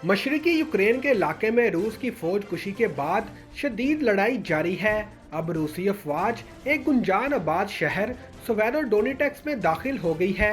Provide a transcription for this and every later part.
मशरकी Ukraine के इलाके में रूस की फौज कुशी के बाद शदीद लड़ाई जारी है। अब रूसी अफवाज एक गुंजान आबाद शहर सेवेरोडोनेट्स्क में दाखिल हो गई है।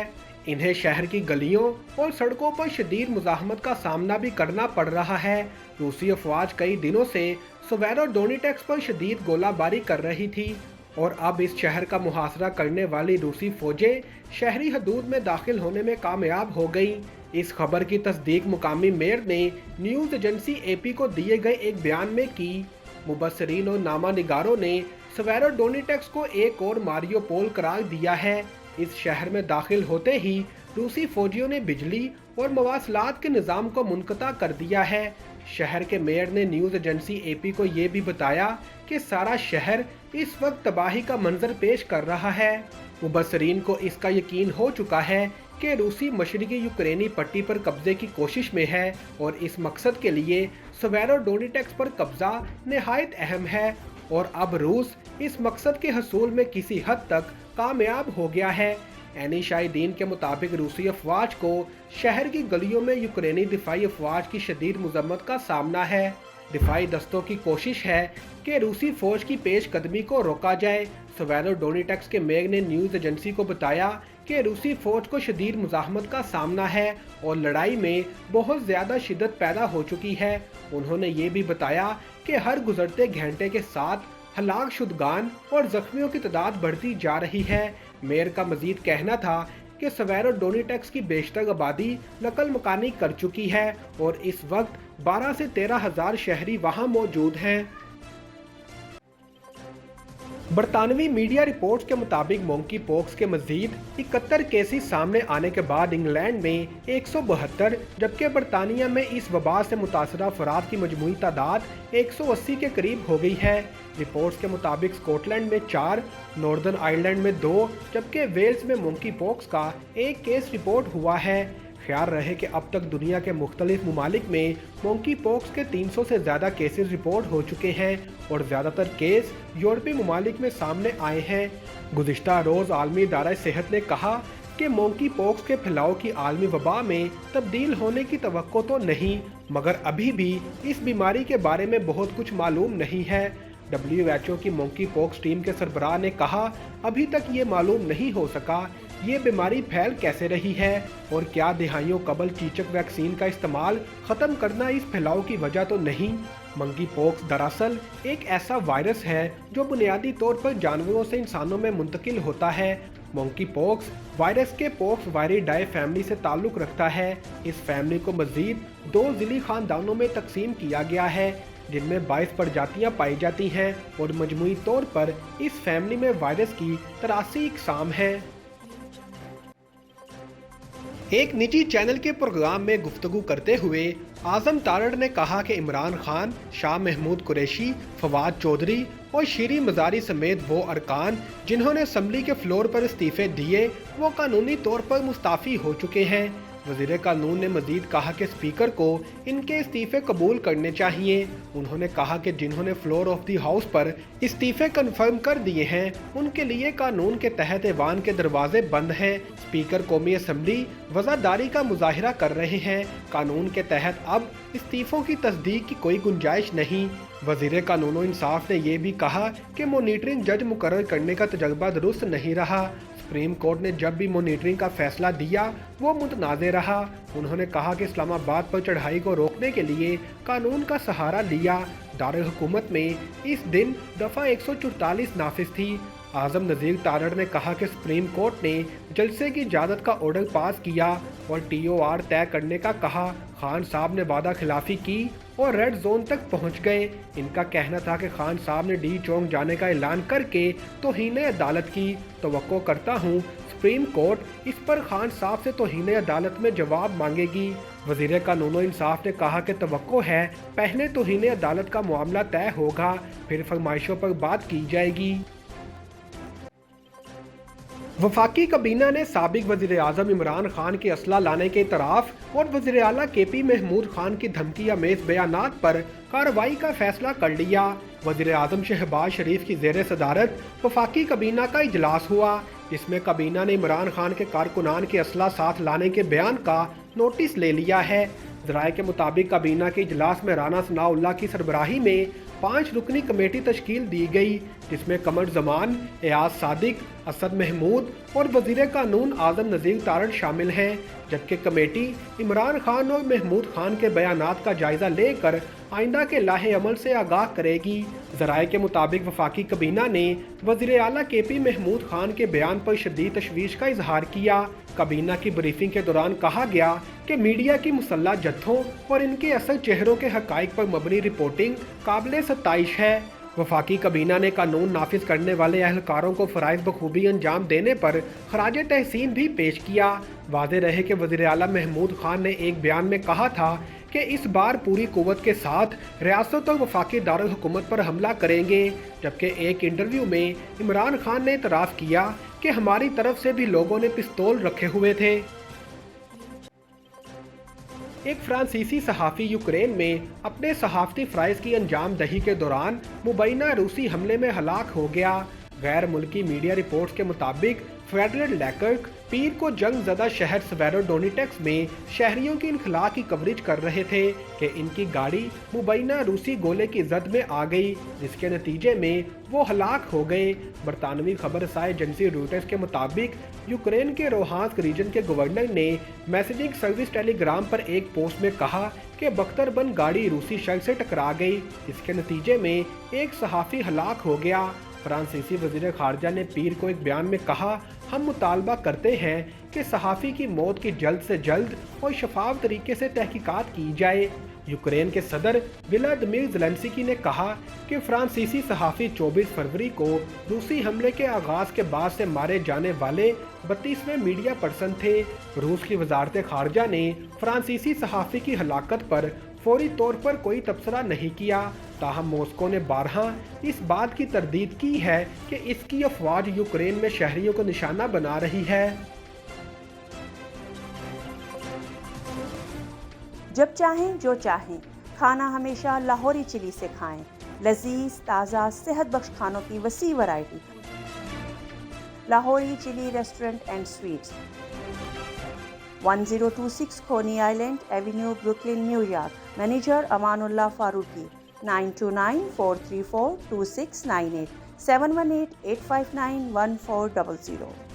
इन्हें शहर की गलियों और सड़कों पर शदीद मुजाहमत का सामना भी करना पड़ रहा है। रूसी अफवाज कई दिनों से सेवेरोडोनेट्स्क पर शदीद गोलाबारी कर रही थी और अब इस शहर का मुहासरा करने वाली रूसी फौजें शहरी हदूद में दाखिल होने में कामयाब हो गई। इस खबर की तस्दीक मुकामी मेयर ने न्यूज़ एजेंसी एपी को दिए गए एक बयान में की। मुबसरीन और नामा निगारों ने सेवेरोडोनेट्स्क को एक और मारियोपोल करार दिया है। इस शहर में दाखिल होते ही रूसी फौजियों ने बिजली और मवासलात के निज़ाम को मुनक़ता कर दिया है। शहर के मेयर ने न्यूज़ एजेंसी एपी को ये भी बताया कि सारा शहर इस वक्त तबाही का मंजर पेश कर रहा है। मुबसरीन को इसका यकीन हो चुका है कि रूसी मशरकी यूक्रेनी पट्टी पर कब्जे की कोशिश में है और इस मकसद के लिए सेवेरोडोनेट्स्क पर कब्जा निहायत अहम है और अब रूस इस मकसद के हसूल में किसी हद तक कामयाब हो गया है। एनी शाहिदीन के मुताबिक रूसी अफवाज को शहर की गलियों में यूक्रेनी दिफाई अफवाज की शदीद मजम्मत का सामना है। दिफाई दस्तों की कोशिश है कि रूसी फौज की पेशकदमी को रोका जाए। सेवेरोडोनेट्स्क के मेयर ने न्यूज़ एजेंसी को बताया कि रूसी फौज को शदीद मुजाहमत का सामना है और लड़ाई में बहुत ज़्यादा शिद्दत पैदा हो चुकी है। उन्होंने ये भी बताया कि हर गुजरते घंटे के साथ हलाक शुदगान और जख्मियों की तादाद बढ़ती जा रही है। मेयर का मजीद कहना था कि सेवेरोडोनेट्स्क की बेशतर आबादी नकल मकानी कर चुकी है और इस वक्त 12 से 13 हज़ार शहरी वहां मौजूद हैं। बरतानवी मीडिया रिपोर्ट्स के मुताबिक मोंकी पॉक्स के मजीद 71 केसेस सामने आने के बाद इंग्लैंड में 172 जबकि बरतानिया में इस वबा से मुतासरा अफराद की मजमूई तादाद 180 के करीब हो गई है। रिपोर्ट्स के मुताबिक स्कॉटलैंड में 4, नॉर्दर्न आयरलैंड में 2 जबकि वेल्स में मोंकी पॉक्स का एक केस रिपोर्ट हुआ है। ख्याल रहे कि अब तक दुनिया के मुख्तलिफ ममालिक में मोंकी पॉक्स के 300 से ज़्यादा केसेस रिपोर्ट हो चुके हैं और ज़्यादातर केस यूरोपीय ममालिक में सामने आए हैं। गुज़िश्ता रोज़ आलमी इदारा सेहत ने कहा कि मोंकी पॉक्स के फैलाव की आलमी वबा में तब्दील होने की तवक्को तो नहीं, मगर अभी भी इस बीमारी के बारे में बहुत कुछ मालूम नहीं है। WHO की मोंकी पॉक्स टीम के सरबराह ने कहा, अभी तक ये मालूम नहीं हो सका ये बीमारी फैल कैसे रही है और क्या दिहाइयों कबल चीचक वैक्सीन का इस्तेमाल ख़त्म करना इस फैलाव की वजह तो नहीं। मंकी पॉक्स दरअसल एक ऐसा वायरस है जो बुनियादी तौर पर जानवरों से इंसानों में मुंतकिल होता है। मंकी पॉक्स वायरस के पॉक्स वायरिडाई फैमिली से ताल्लुक़ रखता है। इस फैमिली को मज़ीद 2 ज़िली ख़ानदानों में तकसीम किया गया है जिनमें 22 प्रजातियाँ पाई जाती हैं और मजमूई तौर पर इस फैमिली में वायरस की 83 इकसाम हैं। एक निजी चैनल के प्रोग्राम में गुफ्तगू करते हुए आज़म तारड़ ने कहा कि इमरान खान, शाह महमूद कुरैशी, फवाद चौधरी और शीरी मज़ारी समेत वो अरकान जिन्होंने असम्बली के फ्लोर पर इस्तीफ़े दिए वो कानूनी तौर पर मुस्ताफ़ी हो चुके हैं। वज़ीर कानून ने मजीद कहा कि स्पीकर को इनके इस्तीफ़े कबूल करने चाहिए। उन्होंने कहा कि जिन्होंने फ्लोर ऑफ दी हाउस पर इस्तीफ़े कन्फर्म कर दिए हैं उनके लिए कानून के तहत ऐवान के दरवाजे बंद हैं। स्पीकर कौमी असम्बली वज़ादारी का मुजाहिरा कर रहे हैं। कानून के तहत अब इस्तीफ़ों की तस्दीक की कोई गुंजाइश नहीं। वज़ीर कानून और इंसाफ ने यह भी कहा कि मॉनिटरिंग जज मुकर्रर करने का तजर्बा दुरुस्त नहीं रहा। सुप्रीम कोर्ट ने जब भी मॉनिटरिंग का फैसला दिया वो मुतनाज़ रहा। उन्होंने कहा कि इस्लामाबाद पर चढ़ाई को रोकने के लिए कानून का सहारा लिया। दारुल हुकूमत में इस दिन दफ़ा 144 नाफिज थी। आज़म नज़ीर तारड़ ने कहा कि सुप्रीम कोर्ट ने जलसे की इजाज़त का ऑर्डर पास किया और TOR तय करने का कहा। खान साहब ने वादा खिलाफी की और रेड जोन तक पहुंच गए। इनका कहना था कि खान साहब ने डी चौक जाने का ऐलान करके तौहीन अदालत की। तवक्को करता हूं सुप्रीम कोर्ट इस पर खान साहब से तौहीन अदालत में जवाब मांगेगी। वज़ीर कानून और इंसाफ ने कहा कि तवक्को है पहले तौहीन अदालत का मामला तय होगा फिर फरमाइशों पर बात की जाएगी। वफाकी कबीना ने साबिक वज़ीर आज़म इमरान खान के असला लाने के इतराफ़ और वज़ीर आला KP महमूद खान की धमकी आमेज़ बयानात पर कार्रवाई का फैसला कर लिया। वज़ीर आज़म शहबाज शरीफ की ज़ेर सदारत वफाकी कबीना का इजलास हुआ जिसमें कबीना ने इमरान खान के कारकुनान के असला साथ लाने के बयान का नोटिस ले लिया है। ذرائع کے مطابق کابینہ کے اجلاس میں رانا ثناء اللہ کی سربراہی میں 5 رکنی کمیٹی تشکیل دی گئی، جس میں قمر زمان، ایاز صادق، اسد محمود اور وزیر قانون اعظم نذیر تارڑ شامل ہیں، جبکہ کمیٹی عمران خان اور محمود خان کے بیانات کا جائزہ لے کر آئندہ کے لاہے عمل سے آگاہ کرے گی۔ ذرائع کے مطابق وفاقی کابینہ نے وزیر اعلیٰ کے پی محمود خان کے بیان پر شدید تشویش کا اظہار کیا۔ کابینہ کی بریفنگ کے دوران کہا گیا کہ میڈیا کی مسلح جتھوں اور ان کے اصل چہروں کے حقائق پر مبنی رپورٹنگ قابل ستائش ہے۔ وفاقی کابینہ نے قانون نافذ کرنے والے اہلکاروں کو فرائض بخوبی انجام دینے پر خراج تحسین بھی پیش کیا۔ واضح رہے کہ وزیر اعلیٰ محمود خان نے ایک بیان میں کہا تھا کہ اس بار پوری قوت کے ساتھ ریاست اور وفاقی دارالحکومت پر حملہ کریں گے، جبکہ ایک انٹرویو میں عمران خان نے اعتراف کیا کہ ہماری طرف سے بھی لوگوں نے پستول رکھے ہوئے تھے۔ ایک فرانسیسی صحافی یوکرین میں اپنے صحافتی فرائض کی انجام دہی کے دوران مبینہ روسی حملے میں ہلاک ہو گیا۔ غیر ملکی میڈیا رپورٹس کے مطابق فیڈرل لیکرک پیر کو جنگ زدہ شہر سویرو ڈونیٹکس میں شہریوں کی انخلاء کی کوریج کر رہے تھے کہ ان کی گاڑی مبینہ روسی گولے کی زد میں آ گئی، جس کے نتیجے میں وہ ہلاک ہو گئے۔ برطانوی خبر رساں ایجنسی رویٹرز کے مطابق یوکرین کے روہانسک ریجن کے گورنر نے میسیجنگ سروس ٹیلی گرام پر ایک پوسٹ میں کہا کہ بختر بند گاڑی روسی شخص سے ٹکرا گئی، جس کے نتیجے میں ایک صحافی ہلاک ہو گیا۔ فرانسیسی وزیر خارجہ نے پیر کو ایک بیان میں کہا، ہم مطالبہ کرتے ہیں کہ صحافی کی موت کی جلد سے جلد اور شفاف طریقے سے تحقیقات کی جائے۔ یوکرین کے صدر ولادیمیر زیلنسکی نے کہا کہ فرانسیسی صحافی 24 فروری کو روسی حملے کے آغاز کے بعد سے مارے جانے والے 32ویں میڈیا پرسن تھے۔ روس کی وزارت خارجہ نے فرانسیسی صحافی کی ہلاکت پر فوری طور پر کوئی تبصرہ نہیں کیا، تاہم ماسکو نے بارہا اس بات کی تردید کی ہے کہ اس کی افواج یوکرین میں شہریوں کو نشانہ بنا رہی ہے۔ جب چاہیں جو چاہیں، کھانا ہمیشہ لاہوری چلی سے کھائیں۔ لذیذ، تازہ، صحت بخش کھانوں کی وسیع variety. Lahori chilli restaurant and sweets, 1026 Coney island avenue, Brooklyn, New York. Manager Amanullah Farooqui, 9294342698، 718-859-1400۔